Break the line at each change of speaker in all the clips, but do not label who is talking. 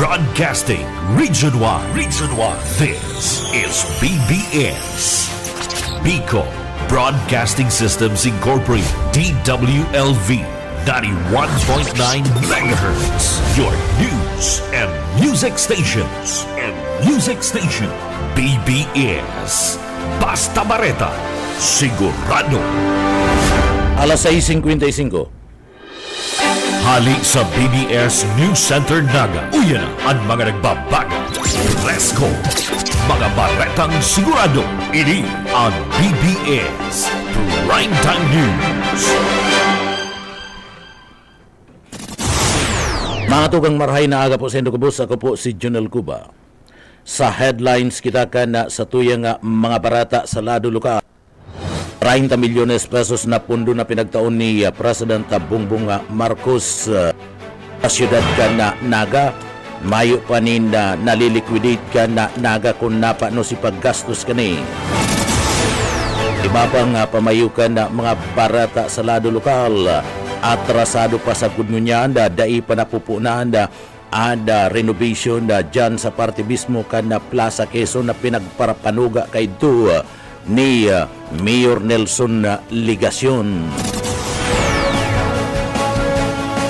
Broadcasting Region 1. This is BBS. Bicol Broadcasting Systems Incorporated. DWLV 91.9 MHz. Your news and music stations. BBS. Basta Bareta. Sigurado.
Alas 6:55.
Hali sa BBS News Center Naga. Uyan ang mga nagbabaga. Let's go! Mga baretang sigurado. Ini ang BBS Primetime News.
Mga tugang marhay na aga po sa Indocubos, ako po si Junel Cuba. Sa headlines kita ka na sa tuyang mga barata sa lado lokal. 30 milyones pesos na pundo na pinagtaon ni President Bongbong Marcos sa siyudad ka na Naga. Mayo pa nin na naliliquidate ka na Naga kung napano si paggastos ka ni. Iba pang pamayo ka na mga barata sa lado lokal. Atrasado pa sa kudnunyan da dai pa napupunaan da ada renovation da dyan sa parte mismo ka na Plaza Quezon na pinagparapanuga kay ito ni Mayor Nelson Ligacion.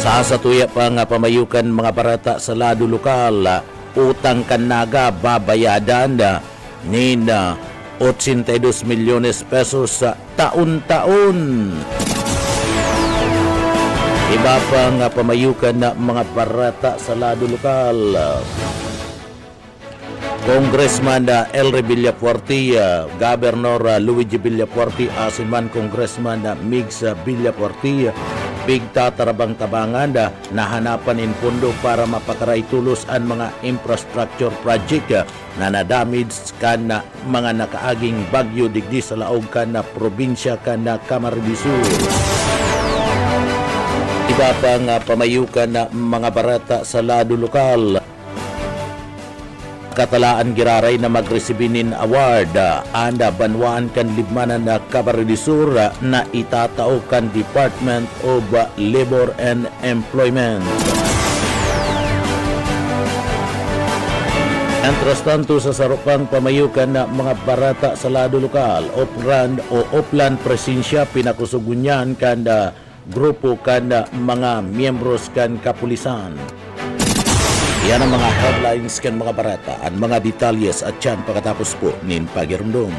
Sa satuya pa nga pamayukan mga barata sa lado lokal, utang kan Naga babayadan ni 82 milyones pesos sa taon-taon. Iba pa nga pamayukan na mga barata sa lado lokal. Congressman Elry Villafuerte, Governor Luigi Villafuerte, asin man Congressman Migs Villafuerte, big tatarabang-tabangan na hanapan in pondo para mapakaray tulos ang mga infrastructure project na nadamage kan na mga nakaaging bagyo digdi sa laog kan na probinsya kan na Camarines Sur. Iba pa nga pamayukan na mga barata sa lado lokal. Katalaan giraray na magresibinin award anda banwaan kan libmanan na Camarines Sur na itatao kan Department of Labor and Employment. Entras tanto sa sarupang pamayukan na mga barata sa lado lokal, Oplan Presensya pinakusugunyan kan grupo kan mga miyembros kan kapulisan. Yan ang mga headlines kan mga barata, ang mga detalyes at yan pagkatapos po nin pagirundong.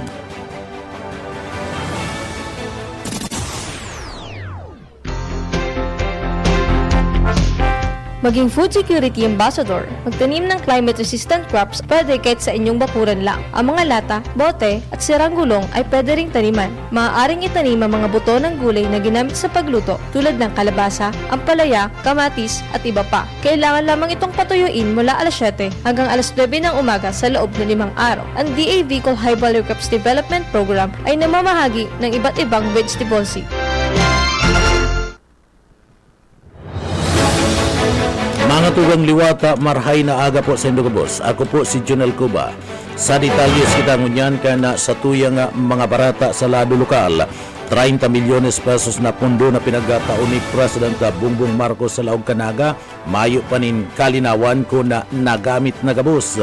Maging food security ambassador. Magtanim ng climate-resistant crops pwede kahit sa inyong bakuran lang. Ang mga lata, bote, at sirang gulong ay pwede ring taniman. Maaaring itanim ang mga buto ng gulay na ginamit sa pagluto tulad ng kalabasa, ampalaya, kamatis, at iba pa. Kailangan lamang itong patuyuin mula alas 7 hanggang alas 9 ng umaga sa loob ng 5 araw. Ang DA Bicol High Value Crops Development Program ay namamahagi ng iba't ibang vegetable seed.
Mga tugang liwata, marhay na aga po sa Indocubos. Ako po si Junel Cuba. Sa detalyes kita ngunyan ka na sa tuyang mga barata sa lado lokal. 30 milyones pesos na pundo na pinagkataon ni President Bongbong Marcos sa laog Naga. Mayo pa nin kalinawan ko na nagamit na gabos.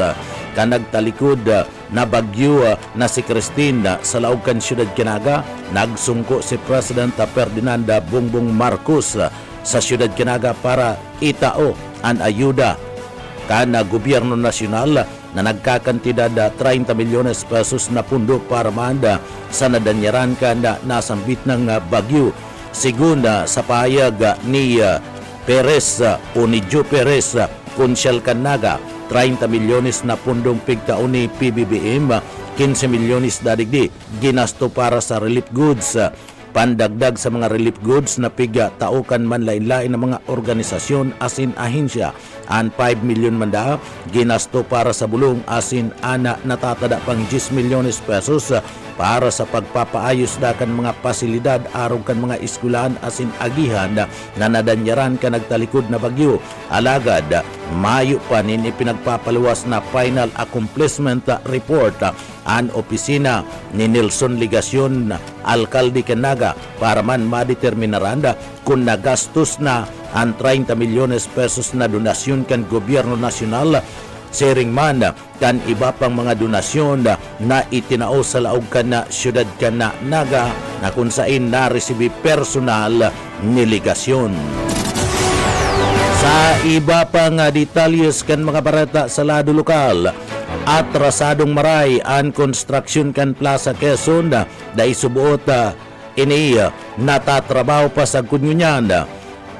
Kanagtalikod na bagyo na si Christine sa laog kan siyudad Naga. Nagsungko si President Ferdinand Bongbong Marcos sa siyudad Naga para itao ang ayuda kana gobyerno nasyonal na nagkakantidad 30 milyones pesos na pundo para maanda sa nadanyaran kana nasambit ng bagyo. Segunda sa payag ni Perez o ni Joe Perez, Konsyal Naga, 30 milyones na pundong pigtaon ni PBBM, 15 milyones dadigdi ginasto para sa relief goods. Pandagdag sa mga relief goods na piga taukan man lain-lain ng mga organisasyon asin ahensya. An 5 milyon manda ginasto para sa bulong asin ana natatada pang 10 milyones pesos para sa pagpapaayos da kan mga pasilidad arog kan mga eskwelahan asin agihan na nadanyaran ka nagtalikod na bagyo. Alagad Mayo pa nin ipinagpapaluwas na final accomplishment report ang opisina ni Nelson Ligacion, alkalde Canaga, para man madeterminaran kung nagastos na ang 30 milyones pesos na donasyon kan gobyerno nasyonal, sharing man kan iba pang mga donasyon na itinao sa laog kan na syudad Canaga na kung saan na-resibi personal ni Ligacion. Sa iba pang detalyes kan mga barata sa lado lokal, atrasadong maray ang construction kan Plaza Quezon dahil subuot ini natatrabaho pa sa kunyon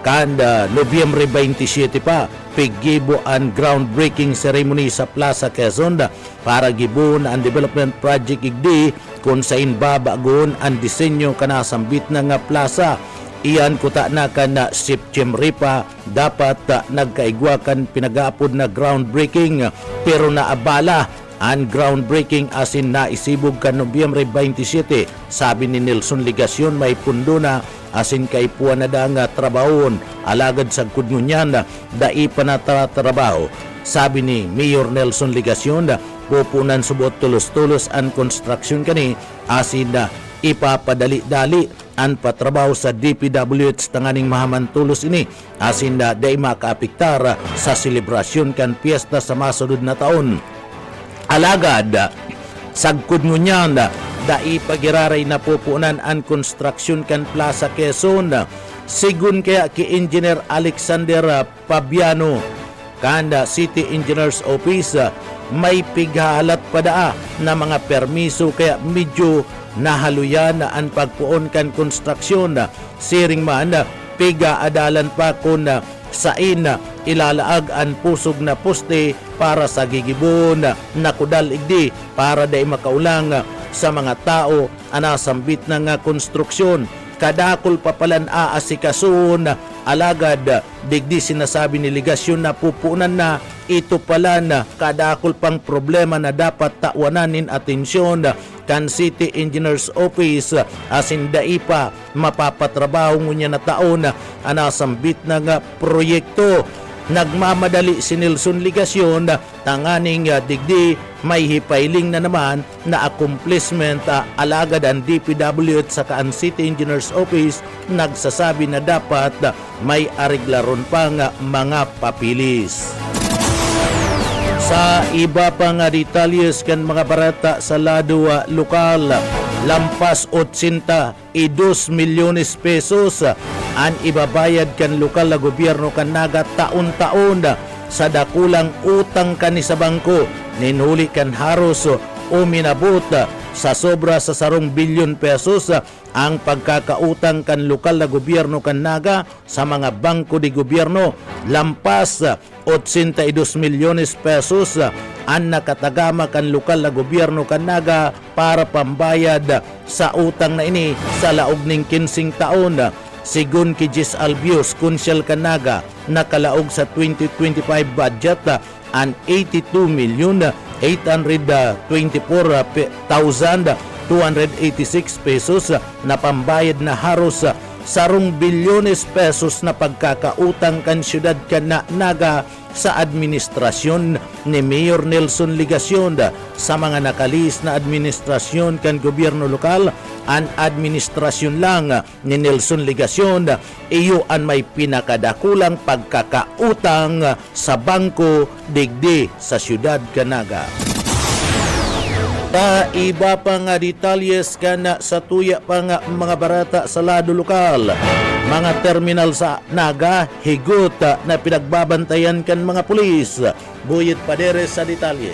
kan Nobyembre 27 pa pigibo ang groundbreaking ceremony sa Plaza Quezon para gibon ang development project igdi kung saan babagon ang disenyo kanasambit na nga plaza. Iyan kuta na kan na September pa dapat nagkaigwa kan pinag-aapod na groundbreaking pero naabala ang groundbreaking asin na isibog kan Nobyembre 27. Sabi ni Nelson Ligacion may pundo na asin kay puwan na nga trabahon alagad sa kudngunyan dai pa na trabaho. Sabi ni Mayor Nelson Ligacion pupunan subot tulos-tulos ang construction kani asin na ipapadali-dali ang patrabaho sa DPWH tanganing mahamantulos ini asin na day makaapektar sa selebrasyon kan piyesta sa masunod na taon. Alagad sagkod mo niyan dai pagiraray na pupunan ang construction kan Plaza Quezon sigun kaya ki Engineer Alexander Pabiano kanda City Engineers Office may pighalat pada na mga permiso kaya medyo nahaluyan na ang pagpuon kan konstruksyon siring man piga adalan pa kun sain ilalaag ang pusog na poste para sa gigibon na kudal igdi para day makaulang sa mga tao anasambit na nga konstruksyon. Kadakol papalan aasikasun alagad digdi sinasabi ni Ligacion na pupunan na ito pala na kadakol pang problema na dapat tawananin atensyon kan City Engineers Office asin dai pa mapapatrabaho ngunya na taon anasambit na nga proyekto. Nagmamadali si Nelson Ligacion tanganing digdi may hipailing na naman na accomplishment alagad ang DPWH sa kaan City Engineers Office nagsasabi na dapat may ariglaron pang mga papilis. Sa iba pang detalyes kan mga barata sa lado lokal, lampas 82 milyones pesos ang ibabayad kan lokal na gobyerno Canaga taon-taon sa dakulang utang kani sa bangko. Ninuli kan haros o minabot sa sobra sa 10 bilyon pesos ang pagkakautang kan lokal na gobyerno Canaga sa mga bangko di gobyerno. Lampas 82 milyones pesos ang nakatagama kan lokal na gobyerno Canaga para pambayad sa utang na ini sa laog ning 15 taon. Sigun ki Jis Albios, Konsyal Canaga, nakalaog sa 2025 budget ang 82,824,286 pesos na pambayad na haros sa 10 bilyones pesos na pagkakautang kan siyudad Canaga sa administrasyon ni Mayor Nelson Ligacion. Sa mga nakalis na administrasyon kan gobyerno lokal, ang administrasyon lang ni Nelson Ligacion iyo ang may pinakadakulang pagkakautang sa bangko digdi sa siyudad Canaga. Ta iba pang detalyes kan sa tuya pang mga barata sa lado lokal, mga terminal sa Naga higot na pinagbabantayan kan mga pulis. Buyit Paderes sa detalye.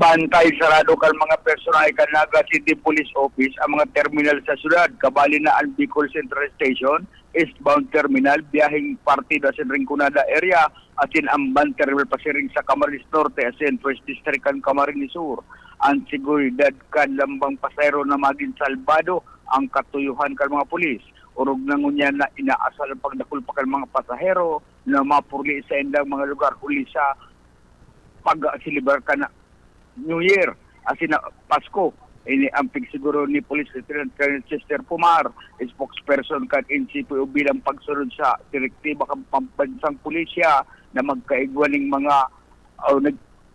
Bantay sarado kang mga personal kan Naga City Police Office ang mga terminal sa syudad, kabali na ang Bicol Central Station, eastbound terminal, biyaheng partida sa Rinconada area, atin ang ban terminal pasiring sa Camarines Norte, asin First District kan Camarines Sur. Ang seguridad kan lambang pasayro na maging salbado ang katuyuhan kan mga pulis. Urog na ngunya na inaasal ang pagdakulpa kan mga pasahero na mapurli sa indang mga lugar uli sa pag-silibar ka na New Year, asin na Pasko. ini amping siguro ni Police Lieutenant Colonel Chester Pumar, spokesperson kan NCPO bilang pagsunod sa direktiba ng pambansang pulisya na magkaigwa ng mga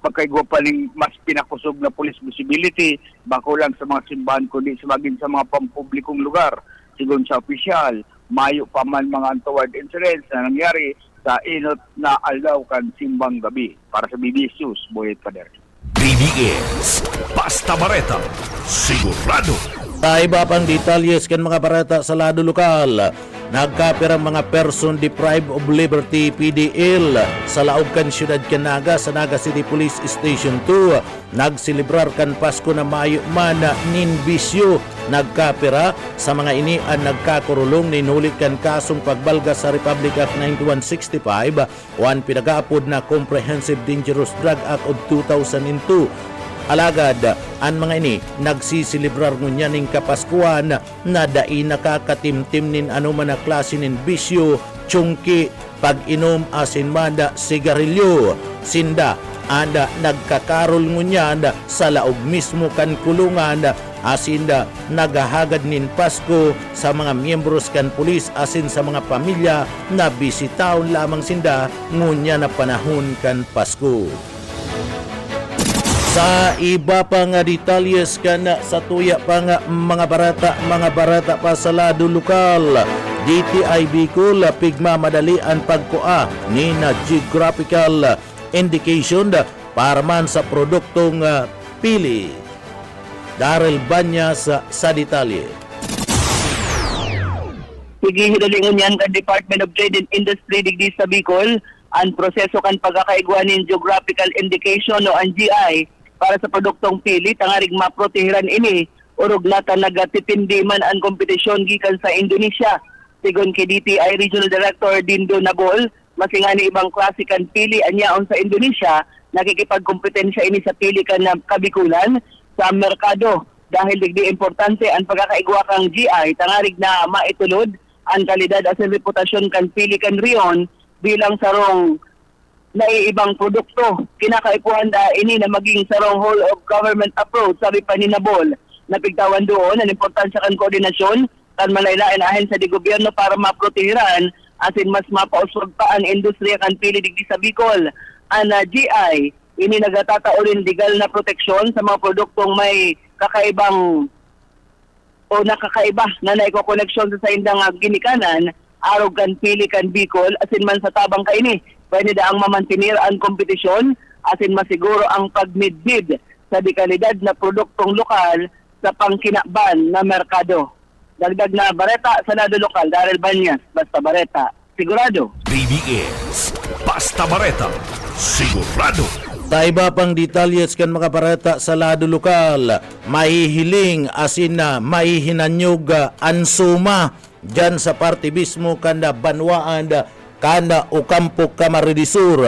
magkaigwa pa ng mas pinakusog na police visibility bako lang sa mga simbahan kundi sa maging sa mga pampublikong lugar. Sigon sa opisyal, mayo pa man mga untoward incidents na nangyari sa inot na aldaw kan simbang gabi. Para sa BBS News, Boyet Pader.
BBS Basta Bareta, sigurado.
Sa iba pang detalyes kan mga barata sa lado lokal, nagkapirang mga person deprived of liberty PDL sa laog kan siyudad kan Naga sa Naga City Police Station 2. Nagsilibrar kan Pasko na Mayo man nin bisyo. Nagkapira sa mga ini ang nagkakurulong ninulit kan kasong pagbalga sa Republic Act 9165 o ang pinagaapod na Comprehensive Dangerous Drug Act of 2002. Alagad, ang mga ini nagsisilibrar ngunya ning Kapaskuhan na dai nakakatimtim nin anuman na klase nin bisyo, tsungki, pag-inom asin manda sigarilyo. Sinda, anda nagkakarol ngunya sa laog mismo kan kulungan asinda nagahagad nin Pasko sa mga miyembros kan pulis asin sa mga pamilya na bisitaon lamang sinda ngunya na panahon kan Pasko. Sa iba pa nga detalyes kan sa tuya pa nga mga barata pa sa lado lokal, DTI Bicol pigmamadali ang pagkua ni na geographical indication para man sa produktong pili. Daryl Banyas sa detalye.
Sige, hidalingon yan kan Department of Trade and Industry digdi sa Bicol ang proseso kan pagkakaigwanin geographical indication o ang GI para sa produktong pili tangarig maprotehiran ini urog nata nagatitindi man ang kompetisyon gikan sa Indonesia. Sigon kay DTI Regional Director Dindo Nabol, masingani ibang klase kan pili anyaon sa Indonesia, nakikipagkompetensya ini sa pili kan Kabikulan sa merkado dahil digdi importante ang pagkakaigwa kang GI tangarig na maitulod ang kalidad at reputasyon kan pili kan riyon bilang sarong naiibang produkto. Kinakaipuhan da ini na maging sarong whole of government approach, sabi pa ni Nabol. Napigtawan doon ang importansya kan koordinasyon kan malaylain ahen sa di gobyerno para maprotehiran asin mas mapauswag pa ang industriya kan pili digdi sa Bicol. Ang GI, ini nagatataulin legal na proteksyon sa mga produktong may kakaibang o nakakaiba na naiko-koneksyon sa indang ginikanan, arog kan pili kan Bicol, asin man sa tabang kaini. Pwede da ang mamantinir ang kompetisyon asin masiguro ang pagmidbid sa dekalidad na produktong lokal sa pangkinakban na merkado. Dagdag na bareta sa lado lokal, Daryl Banyas, Basta Bareta, sigurado.
BBS Basta Bareta, sigurado.
Sa iba pang detalyes kan mga barata sa lado lokal, mahihiling asin na mahihinanyog ansuma dyan sa parte mismo kanda banwaan kanda Ocampo Camarines Sur.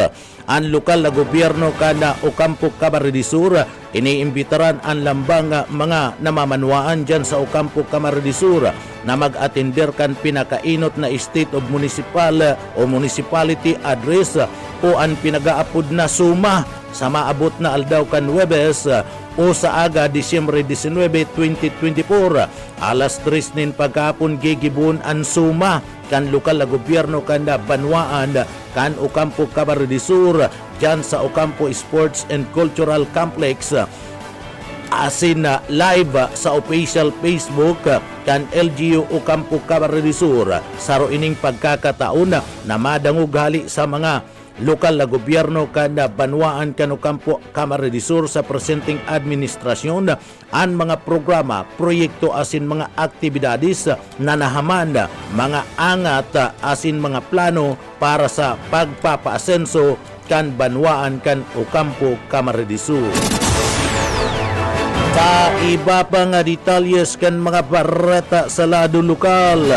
Ang lokal na gobyerno kanda Ocampo Camarines Sur iniimbitaran ang lambang mga namamanwaan dyan sa Ocampo Camarines Sur na mag-atender kan pinakainot na state of municipal o municipality address o ang pinagaapod na suma sa maabot na aldaw kan Webes o sa aga Disyembre 19, 2024 alas 3 nin pagkapon gigibun ang suma kan lokal na gobyerno kanda banwaan kan Ocampo Camarines Sur dyan sa Ocampo Sports and Cultural Complex asin live sa official Facebook kan LGU Ocampo Camarines Sur saro ining pagkakataon na madangog hali sa mga lokal na gobyerno kanda banwaan kan Ocampo Camarines Sur sa presenting administrasyon ang mga programa, proyekto asin mga aktibidades na nahaman, mga angat asin mga plano para sa pagpapaasenso kan banwaan kan Ocampo Camarines Sur. Sa iba pa nga detalyes kan mga barata sa lado lokal,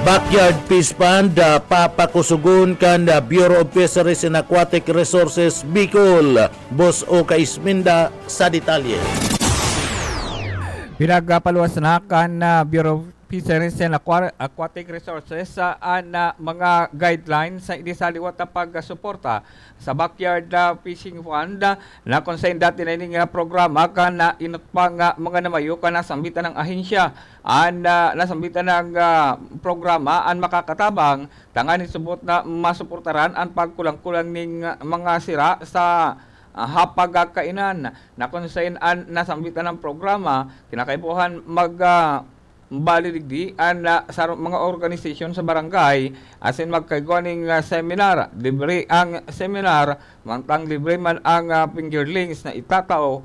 Backyard Fish Pond papakusugon kan Bureau of Fisheries and Aquatic Resources Bicol. Boss Oka Isminda sa detalye.
Pinagpaluwas na kan Bureau of Fisheries and Aquatic Resources na mga guidelines sa inisaliwat na pagsuporta sa backyard fishing fund na kung saan dati na ining programa ka na inutpang mga namayo ka na sambitan ng ahensya nasambitan ng programa ang makakatabang tanganin subot na masuportaran ang pagkulang-kulang ning mga sira sa hapag kainan na kung saan nasambitan ng programa kinakaipuhan balidigdi sa mga organisasyon sa barangay asin magkagawa ng seminar. Libre ang seminar, mantang libre man ang fingerlings na itatao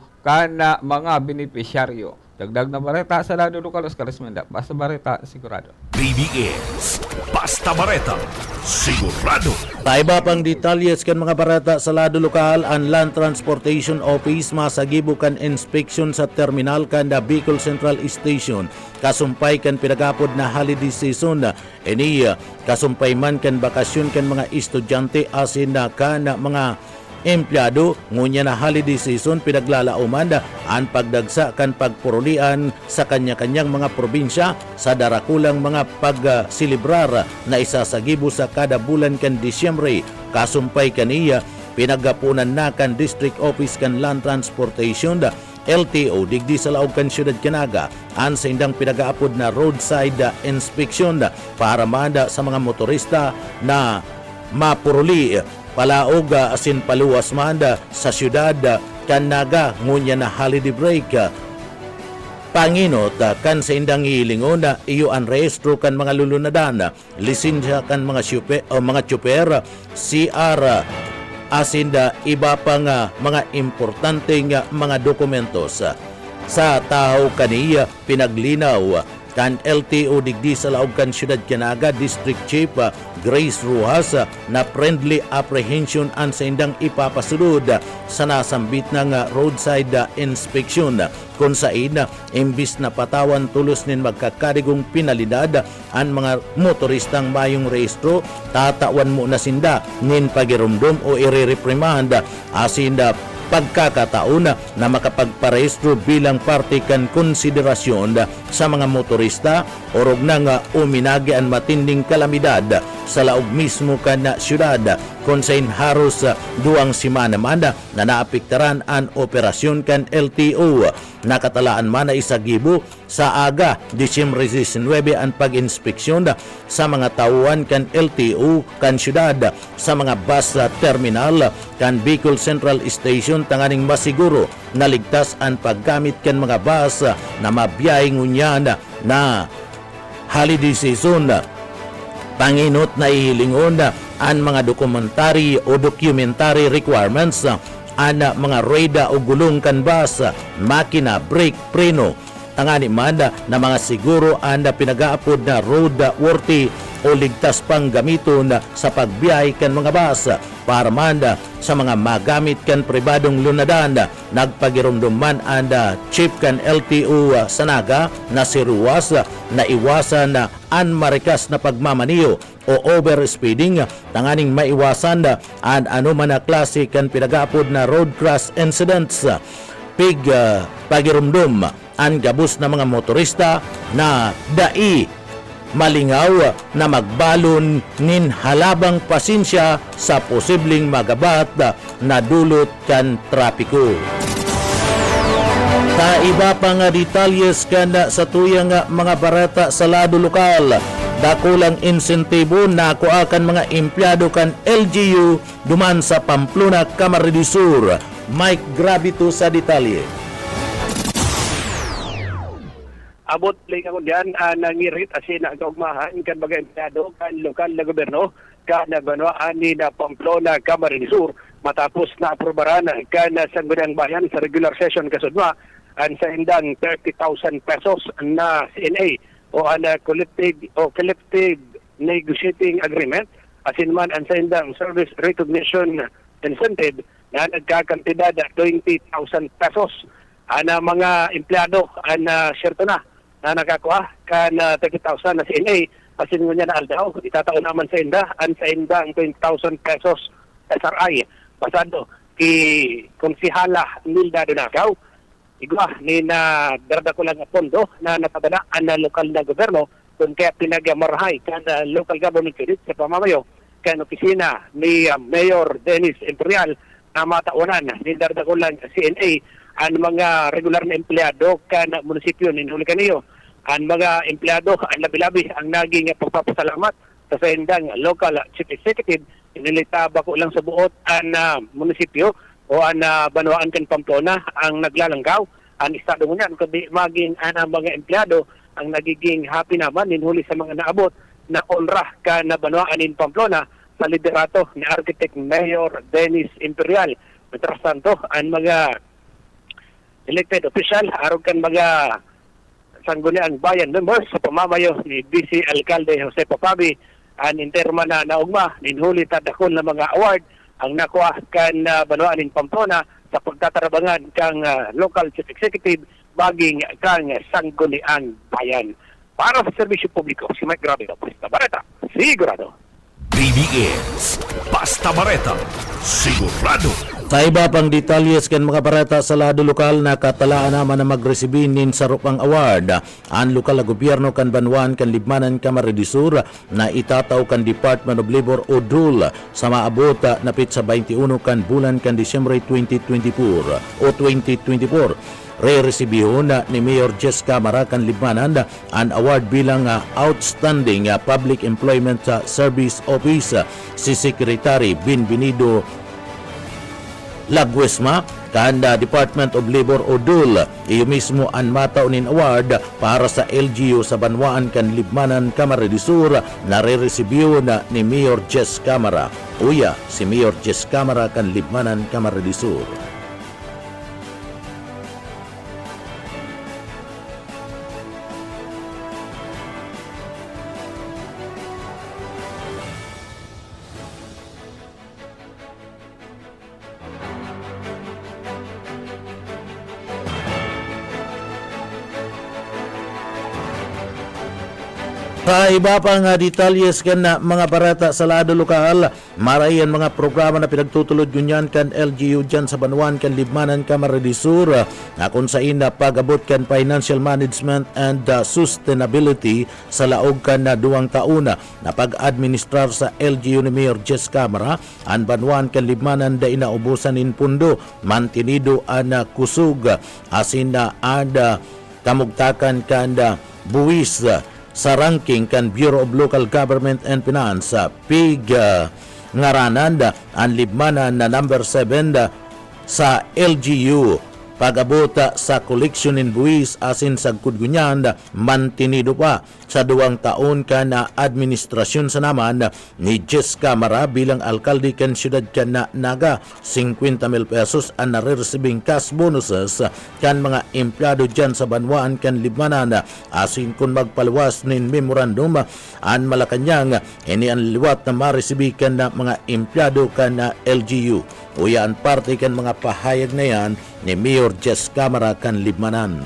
mga benepisyaryo. Dagdag na bareta sa Lado Lokal, Oscar Esmenda. Basta bareta, sigurado.
BBS Basta Bareta, sigurado.
Taiba pang detalyes kan mga barata sa lado lokal ang Land Transportation Office masagibo kan inspection sa terminal kan da Bicol Central Station. Kasumpay kan pinagapod na holiday season ini kasumpay man kan bakasyon kan mga estudyante asin na kan mga empleyado ngunya na holiday season pinaglalauman ang pagdagsa kan pagpurulian sa kanya-kanyang mga probinsya sa darakulang mga pagsilibrar na isasagibo sa kada bulan kan Disyembre. Kasumpay kaniya pinagapunan na kan District Office kan Land Transportation LTO digdi sa laog kan siyudad Canaga ang sa indang pinagaapod na roadside inspection para manda sa mga motorista na mapuruli palaog asin paluwas manda sa siyudad Canaga ngunya na holiday break. Panginot kan sa indang hilingon iyo ang rehistro kan mga lulunadan, lisensya kan mga tsuper, CR asin iba pang mga importanteng mga dokumentos. Sa tao kaniya pinaglinaw kan LTO digdi sa laog kan siyudad Canaga District Chief Grace Ruhas na friendly apprehension ang sa indang ipapasulod sa nasambit ng roadside inspection kung saan imbis na patawan tulos nin magkakadigong pinalidad ang mga motoristang mayong rehistro tatawan mo na sinda nin pagirumdum o irereprimand asinda pagkakataon na makapagparehistro bilang parte kan konsiderasyon sa mga motorista orog nang uminagi ang matinding kalamidad sa laog mismo kan siyudad kung saan haros duang simana man na naapektaran ang operasyon kan LTO. Nakatalaan man na isagibo sa aga Disyembre 19 ang pag-inspeksyon sa mga tauhan kan LTO kan siyudad sa mga bus terminal kan Bicol Central Station tanganing masiguro na ligtas ang paggamit kan mga bus na mabiyay ngunyan na holiday season. Panginot na ihilingon ang mga documentary requirements ang mga reda o gulong kan bus, makina, brake, preno. Tangani man na mga siguro ang pinagaapod na roadworthy o ligtas pang gamiton sa pagbiyahe kan mga bus para man sa mga magamit kan pribadong lunadan. Nagpagirumdum man ang chief kan LTO sa Naga na si Ruwas na iwasan ang marikas na pagmamaniyo o overspeeding tanganing maiwasan ang anuman na klase kan pinagaapod na road crash incidents. Pagirumdum ang gabos na mga motorista na malingaw na magbalon nin halabang pasensya sa posibleng magabat na dulot kan trapiko. Sa iba pang detalyes kan sa tuyang mga barata sa lado lokal, dakulang insentibo na kuakan mga empleyado kan LGU duman sa Pamplona, Camarines Sur. Mike Gravito sa detalye.
Abot play ako diyan nangirit asin ang kaugmahan kan mga empleyado kan lokal na gobyerno kan nabanwaan ni na Pamplona, Camarines Sur matapos na aprobaran kan sangguniang bayan sa regular session kasudma ang sa indang 30,000 pesos na CNA o ang collective negotiating agreement asin man ang sa indang service recognition incentive na nagkakantidad 20,000 pesos ana mga empleyado ana syerto na nakakuha kan 30,000 na CNA asin mo niya na aldaw itataon naman sa inda ang sa inda ang 20,000 pesos SRI pasado ki konsihala Nilda Donacao igwa ni na darda ko lang pondo na napadala ang lokal na gobyerno kung kaya pinagamarhay kan local government credit sa pamamayo kan opisina ni Mayor Dennis Imperial na mataunan ni Dardagulan CNA ang mga regular na empleyado kan munisipyo ninhuli kaniyo. Ang mga empleyado ang labi-labi ang naging pagpapasalamat sa sendang local chief executive inilita bako lang sa buot ang munisipyo o ang Banwaan kan Pamplona ang naglalanggaw ang estado ngunyan kundi maging ang mga empleyado ang nagiging happy naman ninhuli sa mga naabot na onra ka na Banwaan in Pamplona sa liderato ni Architect Mayor Dennis Imperial. Mientras tanto, ang mga elected official, aron kan mga sangguniang bayan members sa pamamayo ni BC Alcalde Jose Papabi, ang interma na naugma, ninhuli tadakon na mga award ang nakuha kan Banwaan in Pamplona sa pagtatarabangan kang local chief executive baging kang sangguniang bayan. Para sa serbisyo publiko, si Mike Gravido, Basta Bareta, sigurado.
DBS Basta Bareta, sigurado.
Sa iba pang detalyes kan mga barata sa lado lokal na katalaan naman na magresibinin sa Rupang Award ang lokal na gobyerno kan Banwaan kan Libmanan Camarines Sur na itataw kan Department of Labor o DUL sa maabot na pitsa 21 kan bulan kan Disyembre 2024 o 2024. Re-resibihon ni Mayor Jess Camara kan Libmanan ang award bilang Outstanding Public Employment Service Office si Secretary Benvenido Laguesma kan Department of Labor o DUL. Iyo mismo ang mataunin award para sa LGU sa Banwaan kan Libmanan Camarines Sur na re-resibiyo ni Mayor Jess Camara. Uya, si Mayor Jess Camara kan Libmanan Camarines Sur. Sa iba pang detalyes kan mga barata sa lado lokal, marayan mga programa na pinagtutulod yun kan LGU dyan sa Banwaan kan Libmanan Camarines Sur na kung saan na pag-abot kan financial management and sustainability sa laog kan na 2 taon na pag-administrar sa LGU ni Mayor Jess Camara ang Banwaan kan Libmanan da inaubusan in pundo mantinido an kusog asin na ada kamugtakan kan buwis sa ranking kan Bureau of Local Government and Finance PIG ngaranan ang Libmanan na number 7 sa LGU pag-abot sa collection in buwis asin sa kudgunyan mantinido pa sa 2 taon ka na administrasyon sa naman ni Jess Camara bilang alkalde kan siyudad kan na Naga. 50,000 pesos ang nare-receiving cash bonuses kan mga empleyado dyan sa Banwaan kan Libmanan asin kung magpaluwas nin memorandum ang Malacanang ini ang liwat na ma-receive kan na mga empleyado kan na LGU. Uya ang parte kan mga pahayag na yan ni Mayor Jess Camara kan Libmanan.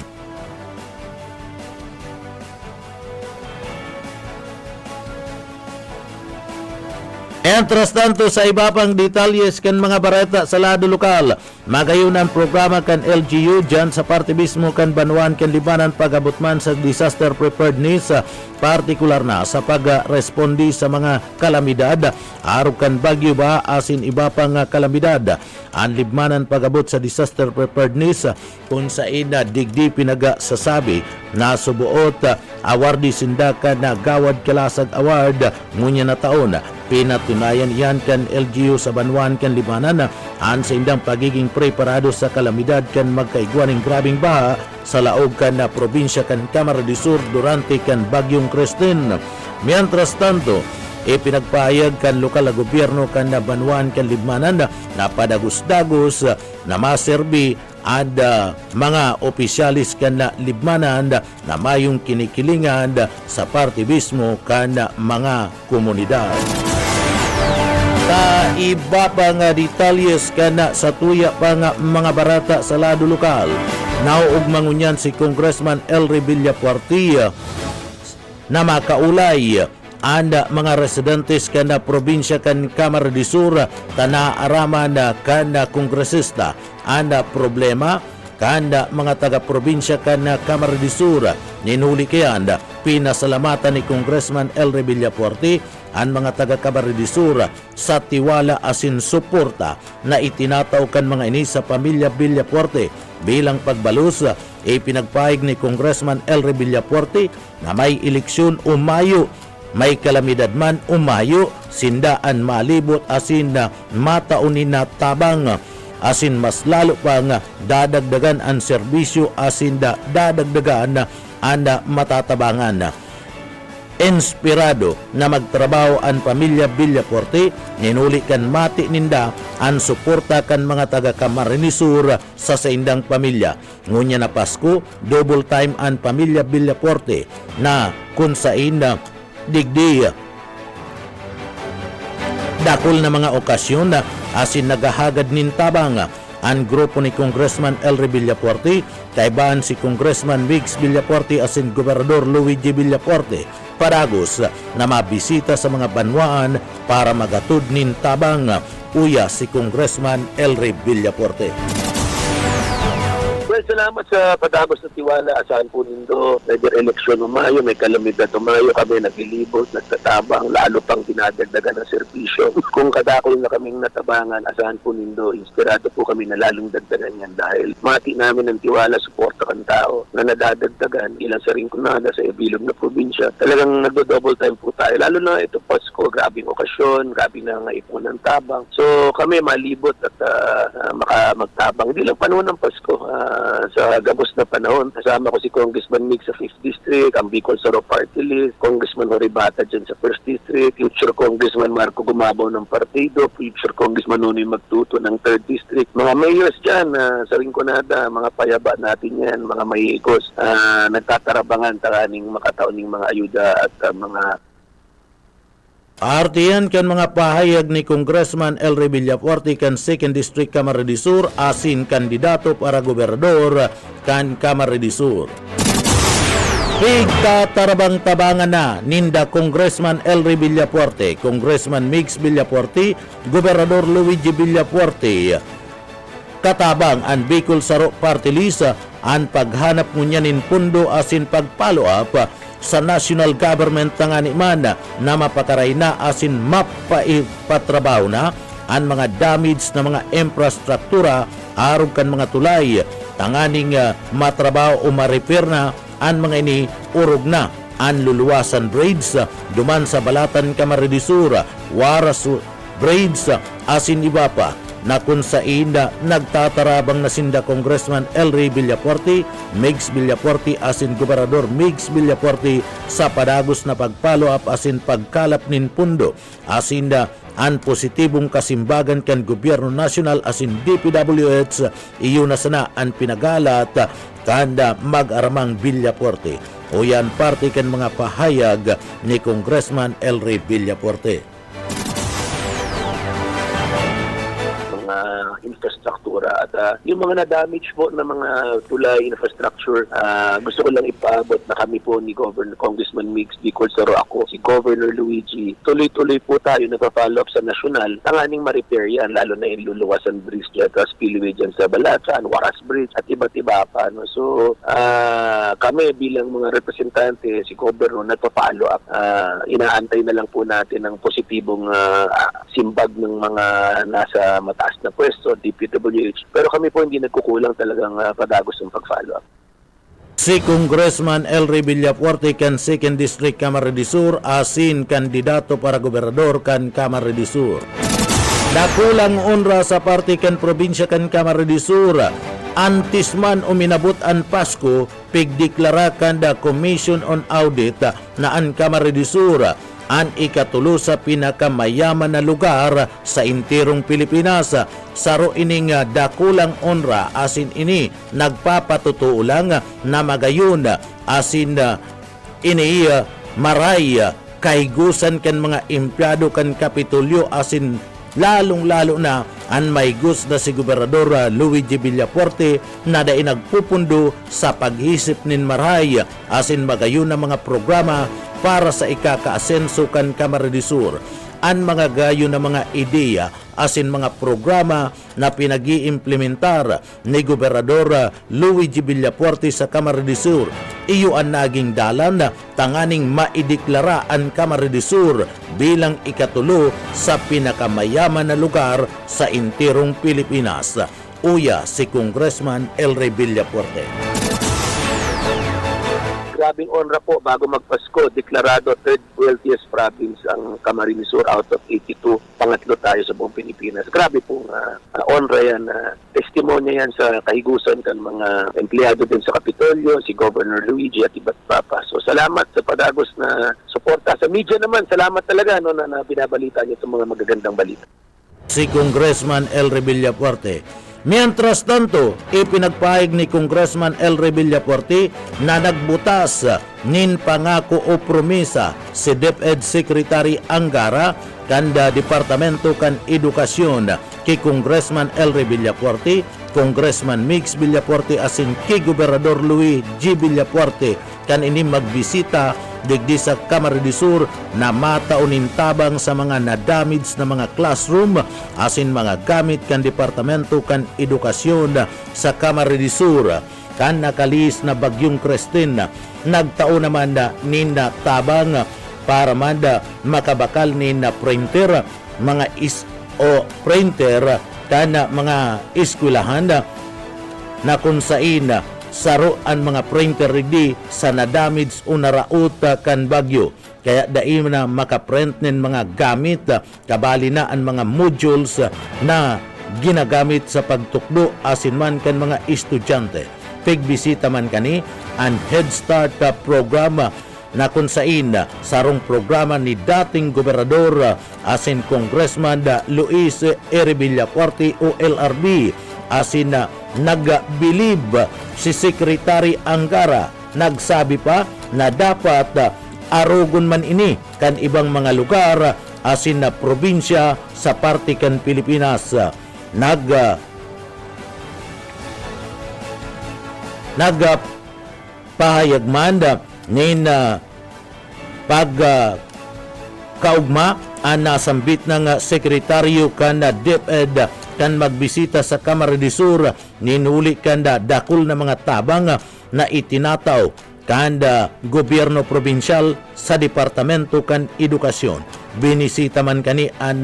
Entras tanto sa iba pang detalyes kan mga barata sa lado lokal, magayon ang programa kan LGU dyan sa parte mismo kan Banwaan kan Libmanan pag-abot man sa disaster preparedness, partikular na sa pag-respondi sa mga kalamidad, araw kan bagyo ba asin iba pang kalamidad. Ang Libmanan pag-abot sa disaster preparedness kung saan digdi pinagasasabi na subuot awardi sindakan na Gawad Kalasag Award ngunya na taon. Pinatunayan yan kan LGU sa Banwaan kan Libmanan ang sa indang pagiging preparado sa kalamidad kan magkaigwaning grabing baha sa laog kan na probinsya kan Camarines Sur durante kan Bagyong Christine. Mientras tanto, ipinagpahayag kan lokal na gobyerno kan na Banwaan kan Libmanan na padagos-dagos na maserbi at mga opisyalis kan na Libmanan na mayong kinikilingan sa parte mismo kan mga komunidad. Sa iba pang detalyes kan sa tuya pang mga barata sa lado lokal, nauugmangunyan si Congressman Elry Villapuarti na makaulay ang mga residentes kan na probinsya kan Camarines Sur tanaaraman kan kongresista ang problema kanda mga taga-probinsya kan Kamara de Sur. Ninuli kayan pinasalamatan ni Congressman Elry Villafuerte ang mga taga-Kamara de Sur sa tiwala asin suporta na itinataw kan mga ini sa pamilya Villafuerte. Bilang pagbalus, ipinagpahig ni Congressman Elry Villafuerte na may eleksyon umayo, may kalamidad man umayo, sindaan malibot asin na mataunin na tabang, asin mas lalo pang dadagdagan ang serbisyo asin dadagdagan ang matatabangan. Inspirado na magtrabaho ang pamilya Villafuerte, ninuli kan mati ninda ang suporta kan mga taga-Kamara de Sur sa saindang pamilya. Ngunya na Pasko, double time ang pamilya Villafuerte na kung sain na digdi dakol na mga okasyon asin nagahagad nin tabang ang grupo ni Congressman Elry Villafuerte, kaibahan si Congressman Migs Villafuerte asin Gobernador Luigi Villafuerte paragos na mabisita sa mga banwaan para magatod nin tabang uya si Congressman Elry Villafuerte.
Well, salamat sa padagos na tiwala. Asahan po nindo, may eleksyon umayo, may kalamidad umayo, kami naglilibot, nagtatabang, lalo pang dinadagdagan ng serbisyo. Kung kadakol na kaming natabangan, asahan po nindo, inspirado po kami na lalong dagdagan yan dahil mati namin ng tiwala, suporta kan tao na nadadagdagan ilang sa Rinconada, sa Ibilog na probinsya. Talagang nagdo-double time po tayo. Lalo na ito Pasko, grabing okasyon, grabing na ipon ng tabang. So kami malibot at magtabang. Hindi lang panahon ng Pasko. Sa gabos na panahon, kasama ko si Congressman Migs sa 5th District, ang Bicol Soro Party List, Congressman Horibata dyan sa 1st District, future Congressman Marco Gumabaw ng Partido, future Congressman Nunoy Magtuto ng 3rd District, mga mayors dyan sa Rinconada, mga payaba natin yan, mga mahigos, nagtatarabangan takaning makataoning mga ayuda at mga
Artiyan kan mga pahayag ni Congressman Elry Villafuerte kan 2nd District Kamara de Sur asin kandidato para gobernador kan Kamara de Sur. Pigtatarabang-tabangan na ninda Congressman Elry Villafuerte, Congressman Migs Villafuerte, Gobernador Luigi Villafuerte. Katabang ang Bicol Saro Party List ang paghanap ngunyanin pundo asin pag-follow up sa national government nga ni man na mapakaray na asin mapaipatrabaho na ang mga damage na mga infrastruktura arog kan mga tulay tanganing matrabaho o ma-repair na ang mga ini urog na ang luluwasan bridge duman sa Balatan Kamara de Sur, Waras bridge asin iba pa na kung sa ina nagtatarabang na sinda Congressman Elry Villafuerte, Migs Villafuerte asin Gobernador Migs Villafuerte sa padagos na pag-follow up asin pagkalap nin pundo asin ang positibong kasimbagan kan gobyerno nasyonal asin DPWH iyo na sana ang pinagalat kanda mag-aramang Villafuerte. O yan parte kan mga pahayag ni Congressman Elry Villafuerte.
Infrastruktura at yung mga na-damage po na mga tulay infrastructure, gusto ko lang ipaabot na kami po ni Congressman Migs Bicol Soro, ako, si Governor Luigi, tuloy-tuloy po tayo nagpa-follow up sa nasyonal, tanganing ma-repair yan, lalo na yung luluwasan bridge dyan, spillway dyan sa Balatan, Waras Bridge at iba't iba pa. No? So, kami bilang mga representante, si Governor, nagpa-follow up. Inaantay na lang po natin ang positibong simbag ng mga nasa mataas na pwesto, DPWH. Pero kami po hindi nagkukulang talagang padagos ng pag-follow up.
Si Congressman Elry Villafuerte kan 2nd District Kamara de Sur asin kandidato para gobernador kan Kamara de Sur. Dakulang honra sa parte kan probinsya kan Kamara de Sur. Antis man uminabot ang Pasko, pigdeklara kan the Commission on Audit na ang Kamara de Sur ang ikatulo sa pinakamayaman na lugar sa intirong Pilipinas. Saro ining dakulang honra asin ini nagpapatutuo lang na magayon asin ini maray kaigusan kan mga empleyado kan Kapitolyo asin lalong-lalo na an may gus na si Gobernador Luigi Villafuerte na dai nagpupundo sa paghisip nin Marhay asin magayon na mga programa para sa ikakaasenso kan Camarines Sur. An mga gayo na mga ideya asin mga programa na pinag-iimplementar ni Gobernador Luigi Villafuerte sa Camarines Sur. Iyo ang naging dalan tanganing maideklara ang Camarines Sur bilang ikatulo sa pinakamayaman na lugar sa entirong Pilipinas. Uya si Congressman Elray Villafuerte.
Grabing honra po bago magpasko, deklarado third wealthiest province ang Camarines Sur out of 82. Pangatlo tayo sa buong Pilipinas. Grabe pong honra yan. Testimonya yan sa kahigusan kan mga empleyado din sa Kapitolyo, si Governor Luigi at iba't pa. So salamat sa padagos na suporta. Sa media naman, salamat talaga na binabalita niyo itong mga magagandang balita.
Si Congressman Elray Villafuerte. Mientras tanto, ipinagpahig ni Congressman Elray Villafuerte na nagbutas nin pangako o promesa si DepEd Secretary Angara kanda Departamento kan Edukasyon kay Congressman Elray Villafuerte, Congressman Mix Villafuerte asin kay Gobernador Luigi Villafuerte kan ini magbisita digdi sa Camarines Sur na mataunin tabang sa mga na-damage na mga classroom asin mga gamit kan Departamento kan Edukasyon sa Camarines Sur kan nakalis na bagyong Christine. Nagtao naman na nina tabang para manda makabakal nina printer mga printer kan mga eskwelahan na kung sain saro ang mga printer rigdi sa na-damage o naraot kan bagyo. Kaya daim na makaprint nin mga gamit, kabali na ang mga modules na ginagamit sa pagtukdo asin man kan mga estudyante. Pigbisita man kani ang Head Start program na kung sain sarong programa ni dating Gobernador asin Congressman Luis R. Villafuerte o LRB asin nagbilib si Secretary Angara. Nagsabi pa na dapat arugon man ini kan ibang mga lugar asin na probinsya sa parte kan Pilipinas. Nagpahayag man nin kaugma ang nasambit ng sekretaryo kan DepEd kan magbisita sa Camarines Sur. Ninuli kanda dakul na mga tabang na itinataw kanda gobyerno probinsyal sa Departamento kan Edukasyon. Binisita man kani ang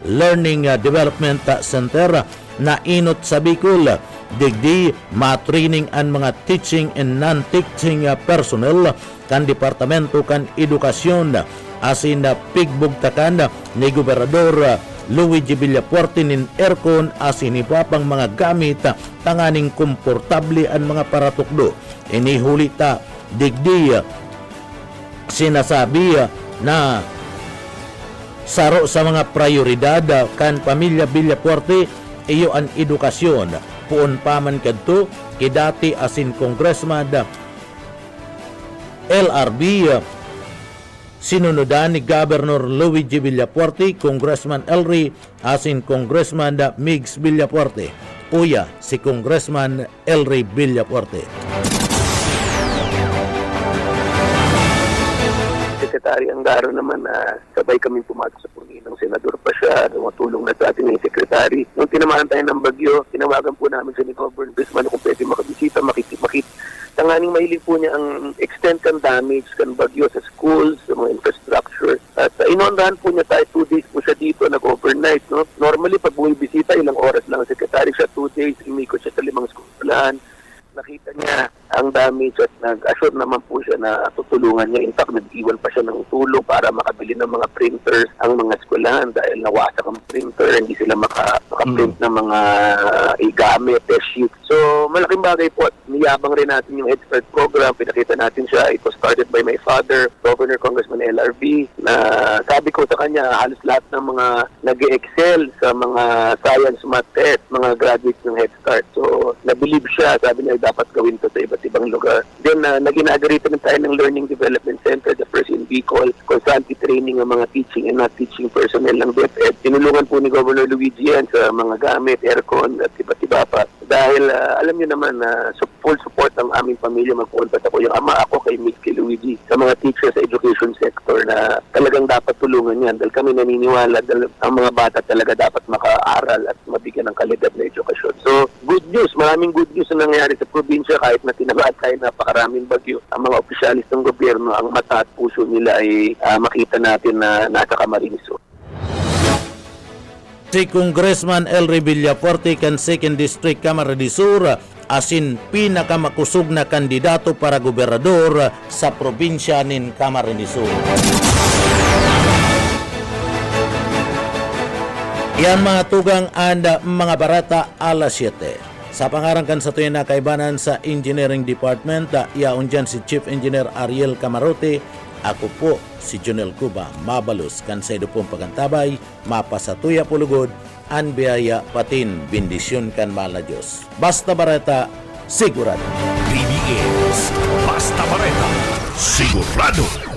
Learning Development Center na inot sa Bicol. Digdi matraining ang mga teaching and non-teaching personnel kan Departamento kan Edukasyon asin pigbugtakan ni Gobernador Luigi Villafuerte nin aircon asin iba pang mga gamit tanganing komportable ang mga paratukdo. Inihulita digdi sinasabi na saro sa mga prioridad kan pamilya Villafuerte iyo ang edukasyon. Puon paman kadto kidati asin Congressman LRB sinunodan ni Governor Luigi Villafuerte, Congressman Elray asin Congressman Migs Villafuerte. Uya si Congressman Elray Villafuerte.
Secretary Angara naman sabay kami pumasok sa Panginoong Senador pa siya, tumutulong na sa atin ng Secretary. Nung tinamahan tayo ng bagyo, tinawagan po namin siya ni Governor Bisman kung pwede makabisita, makit. Tanganing mahilig po niya ang extent kan damage kan bagyo sa schools, sa mga infrastructure. At inondahan po niya tayo 2 days po siya dito, nag-overnight. No? Normally, pag bumibisita, ilang oras lang ang Secretary siya, 2 days, imikot siya sa 5 skulahan. Nakita niya ang damage at nag-assure naman po siya na tutulungan niya. In fact, nag-iwan pa siya ng tulong para makabili ng mga printers ang mga eskwelahan dahil nawasak ang printer, hindi sila makaprint ng mga igamit, test sheet. So, malaking bagay po at yabang rin natin yung Head Start program. Pinakita natin siya. It was started by my father, Governor Congressman LRB, na sabi ko sa kanya, halos lahat ng mga nag-excel sa mga science, math test, mga graduates ng Head Start. So, nabilib siya. Sabi niya, dapat gawin to sa iba't ibang lugar. Then, nag-inaugurate na tayo ng Learning Development Center, the first in Bicol, kung saan training ng mga teaching and not teaching personnel ng DepEd. Tinulungan po ni Governor Luigi yan sa mga gamit, aircon, at iba't iba pa. Dahil alam niyo naman na full support ng aming pamilya, magpupunta ako yung ama ako kay Miss Luigi sa mga teachers sa education sector na talagang dapat tulungan yan. Dahil kami naniniwala dahil ang mga bata talaga dapat makaaral at mabigyan ng kalidad na edukasyon. So, good news. Maraming good news na nangyayari sa probinsya kahit na tinamaan tayo napakaraming bagyo. Ang mga opisyalis ng gobyerno, ang mata at puso nila ay makita natin na nasa Camarines Sur.
Si Congressman Elry Villafuerte kan 2nd District Camarines Sur asin pinakamakusog na kandidato para gobernador sa probinsya nin Camarines Sur. Yan mga tugang and mga barata alas 7. Sa pangarangkan sa tuyan na kaibanan sa Engineering Department, yaon dyan si Chief Engineer Ariel Camarote. Ako po si Jonel Cuba, mabalos kansaydo pong pagantabay, mapasatuya pulugod, an biyaya patin, bendisyon kan mala Diyos. Basta barata, sigurado.
BBS Basta Bareta, sigurado.